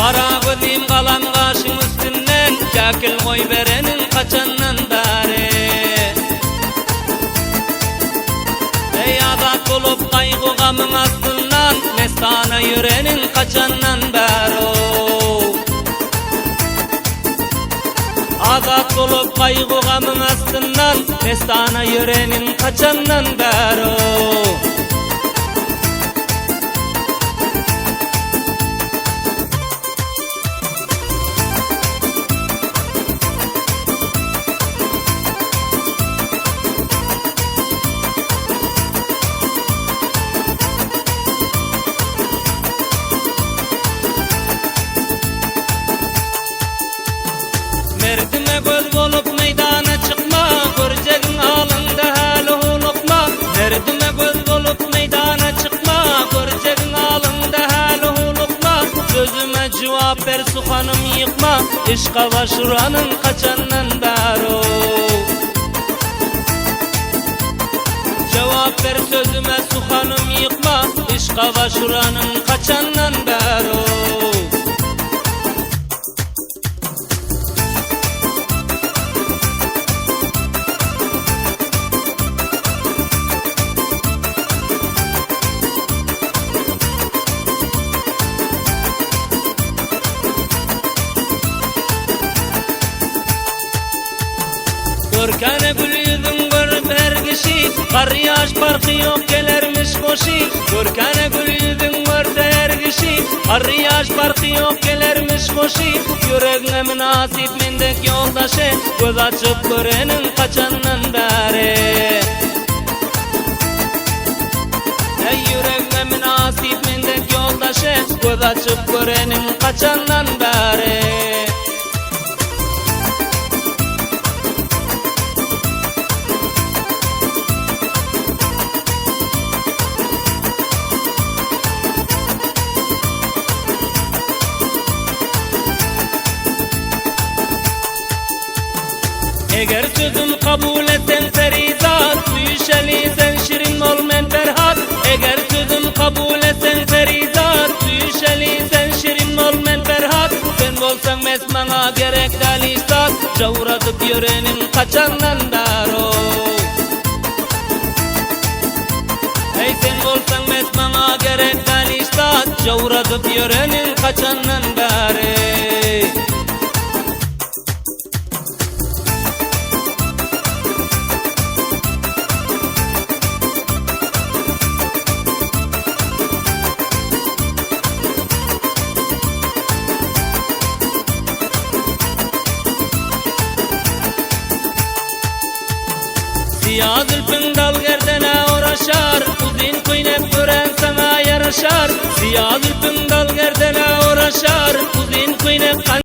Kara gözüm kalan kaşın üstünden, jakil koy berenin kaçandan beri. Ey adat bulup kaygı gamın astından, mestana yürenin kaçandan beri. Adat bulup kaygı gamın astından, mestana yürenin kaçandan beri. Merdime göz bolup meydana çıkma, göreceğin alında hali hulukma. Merdime göz bolup meydana çıkma, göreceğin alında hali hulukma. Sözüme cevap ver suhanım yıkma, işka başuranın kaçandan beri. Cevap ver sözüme suhanım yıkma, işka başuranın kaçandan beri. Görkene gül yüzün görüp her kişi, kar yağış farkı yok gelermiş koşi. Görkene gül yüzün görüp her kişi, kar yağış farkı yok gelermiş koşi. Yüreğine münasip mendek yoldaşı, göz açıp görenin kaçandan beri. Ey yüreğine münasip mendek yoldaşı, göz açıp görenin kaçandan beri. Eğer sözüm kabul etsen Ferizat, düşeli sen şirin ol men Ferhat. Eğer sözüm kabul etsen Ferizat, düşeli sen şirin ol men Ferhat. Sen bolsan mesmana gerek dalisat, çavradıp yörenin kaçandan beri. Ey sen bolsan mesmana gerek dalisat, çavradıp yörenin kaçandan beri. Siyah zülfün dal gerdene uğraşar, uzun kıynep gören sana yaraşar. Siyah zülfün dal gerdene uğraşar, uzun kıynep